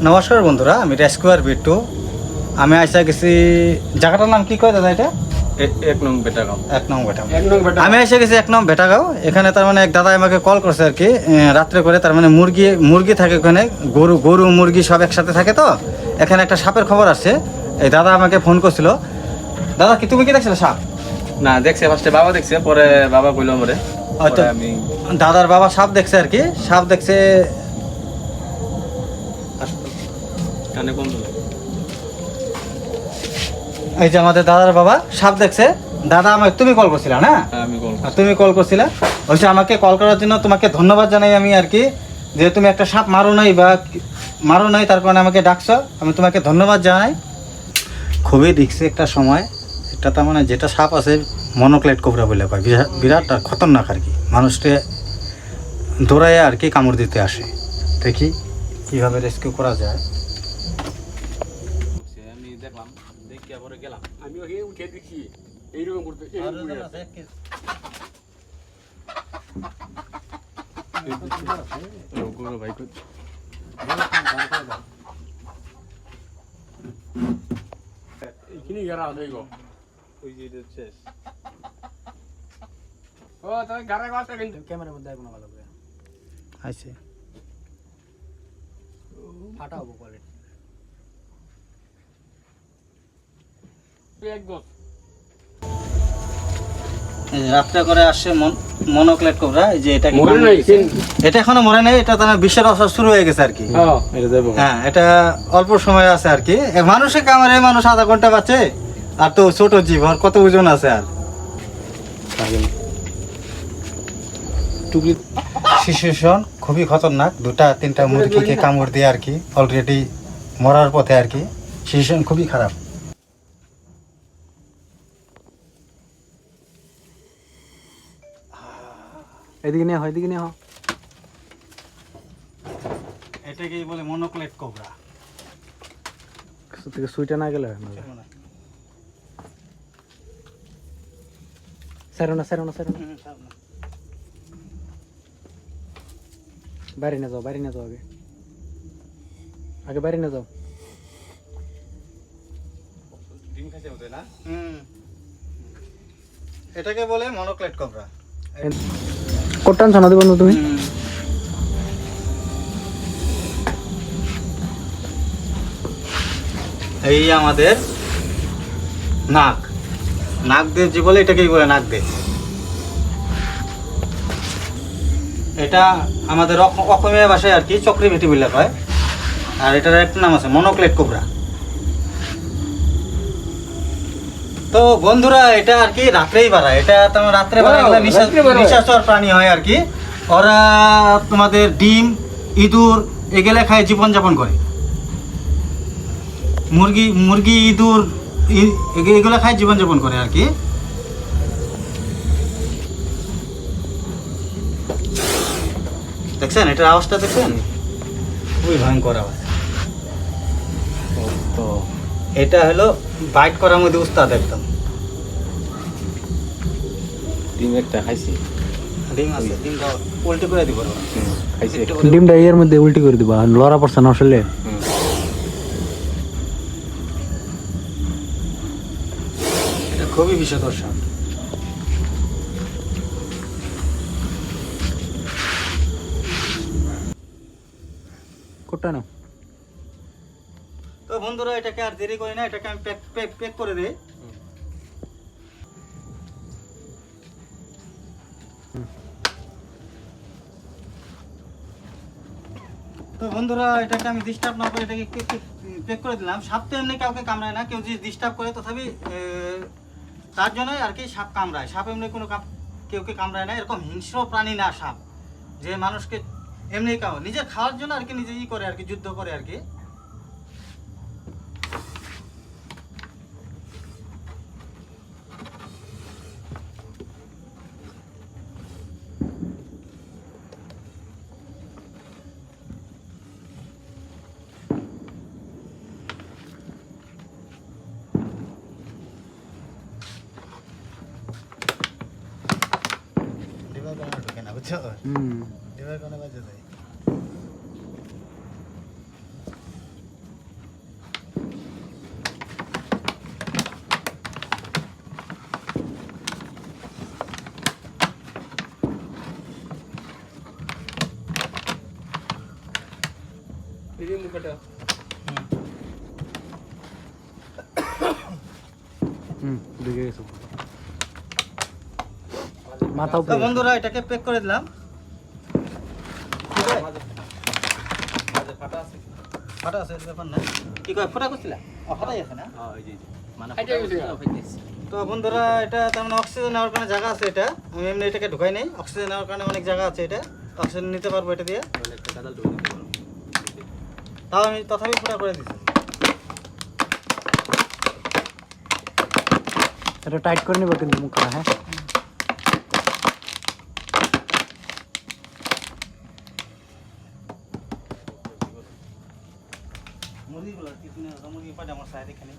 নমস্কার বন্ধুরা, আমি রেস্কুয়ার বিট্টু। আমি আইসা গেছি, জায়গাটার নাম কি কয় দাদা? এটা এক নং বেটাগাঁও। আমি এসে গেছি 1 নং বেটাগাঁও। এখানে তার মানে এক দাদা আমাকে কল করছে আর কি, রাত্রে করে। তার মানে মুরগি থাকে ওখানে, গরু মুরগি সব একসাথে থাকে। তো এখানে একটা সাপের খবর আসছে। এই দাদা আমাকে ফোন করছিল। দাদা কি তুমি কি দেখছিলে সাপ? না, দেখছে ফার্স্টে বাবা দেখছে, পরে বাবা কইলো আমারে। হয়তো পরে আমি দাদার বাবা সাপ দেখছে আর কি। সাপ দেখছে, কানে কম দিলাম। এই যে আমাদের দাদার বাবা সাপ দেখছে। দাদা আমাকে তুমি কল করছিলে না? আমি কল আর তুমি কল করছিলে, অবশ্য আমাকে কল করার জন্য তোমাকে ধন্যবাদ জানাই আমি আর কি, যে তুমি একটা সাপ মারো নাই তার কারণে আমাকে ডাকছো। আমি তোমাকে ধন্যবাদ জানাই। খুবই রিস্কি একটা সময় এটা। তার মানে যেটা সাপ আছে মনোক্লেট কোবরা বলে কয়, বিরাট আর খতরনাক আর কি। মানুষকে দৌড়াইয়া আর কি কামড় দিতে আসে। দেখি কীভাবে রেস্কিউ করা যায়। আমি দেখলাম, দেখি পরে গেলাম। আমি ওকে উঠে দেখি এইরকম করতে ভাই এইখিনি গারা আছে গো। ওই যে শেষ ও তুই গারা গাছ কিন্তু ক্যামেরার মধ্যে কোনো ভালো করে আছে ফাটা হবে কোয়ালিটি এক গো। এই যে রাত্রে করে আসছে মনোক্লেট কোবরা। এই যে এটা মরে নাই এটা এখনো মরে নাই। এটা তার বিশ্বের অবস্থা শুরু হয়ে গেছে আর কি। হ্যাঁ এটা দেবো। হ্যাঁ, এটা অল্প সময় আছে আর কি। মানুষের কামড়ে মানুষ আধা ঘন্টা বাঁচে, আর তো ছোট জীব, আর কত ওজন আছে। আর সিচুয়েশন খুবই খতরনাক। 2-3টা মুরগিকে কামড় দিয়ে আর কি অলরেডি মরার পথে আর কি। সিচুয়েশন খুবই খারাপ। এদিকে নিয়ে হয়, এদিকে নিয়ে হয়। এটাকেই বলে মনোক্লেট কোবরা। থেকে সুইটা না গেলে সারো না বাইরে না যাও আগে বাইরে না যাও। ডিম খাইছে ওদের না। এটাকে বলে মনোক্লেট কোবরা। কোটান শোনা দেবো তুমি। এই আমাদের নাক দিয়ে যে বলে, এটাকেই বলে নাক দিয়ে। এটা আমাদের অসমীয়া ভাষায় আর কি চক্রি ভেটি বলে কয়। আর এটার একটা নাম আছে মনোক্লেট কোবরা। তো বন্ধুরা, এটা আর কি রাত্রেই বাড়ায়। এটা তোমার রাত্রে বাড়ায়, নিশাচর প্রাণী হয় আর কি। ওরা তোমাদের ডিম, ইঁদুর এগুলো খায় জীবনযাপন করে। মুরগি ইঁদুর এগুলো খায় জীবনযাপন করে আর কি। দেখছেন এটার আওয়াজটা? দেখছেন খুবই ভয়ঙ্কর আওয়াজ। তো এটা হলো বাইট করার মধ্যে উস্তাদ একদম। ডিম একটা খাইছি। ডিম আছে, ডিমটা উল্টে করে দিব। খাইছি। ডিমটা এর মধ্যে উল্টি করে দিবা, লড়া পড়ছে না আসলে। এটা খুবই বিষধর সাপ। কোটা না তো বন্ধুরা, এটাকে আর দেরি করি না, এটাকে আমি প্যাক করে দিই। তো বন্ধুরা, এটাকে আমি ডিস্টার্ব না করে এটাকে প্যাক করে দিলাম। সাপ তো এমনি কাউকে কামড়ায় না, কেউ যদি ডিস্টার্ব করে তথাপি তার জন্যই আর কি সাপ কামড়ায়। সাপ এমনি কোনো কেউকে কামড়ায় না। এরকম হিংস্র প্রাণী না সাপ, যে মানুষকে এমনি নিজের খাওয়ার জন্য আর কি নিজে করে আর কি, যুদ্ধ করে আর কি। ঢুকে না, বুঝছো? ডিমের কোনো বাজে যায়। ফিরে মুখটা ঢুকে গেছে মাথা তো উপরে বন্ধুরা এটাকে প্যাক করে দিলাম। ফাটা আছে ফাটা আছে ব্যাপার না, কি কয় ফোটা করছিলা? ফাটাই আছে না। হ্যাঁ ওই যে মানে তো বন্ধুরা এটা তার মানে অক্সিজেন নেওয়ার কারণে জায়গা আছে, এটা আমি এমনি এটাকে ঢুকাই নেই, অক্সিজেন নেওয়ার কারণে অনেক জায়গা আছে, এটা অক্সিজেন নিতে পারবো এটা দিয়ে। একটা কাদাল ঢুকে দিতে পারো তাও আমি তথাপি ফোটা করে দিচ্ছি। এটা টাইট করে নিব কিন্তু মুখটা, হ্যাঁ মুরগিগুলো কিছু মুরগি পাঠে আমার সাইড এখানে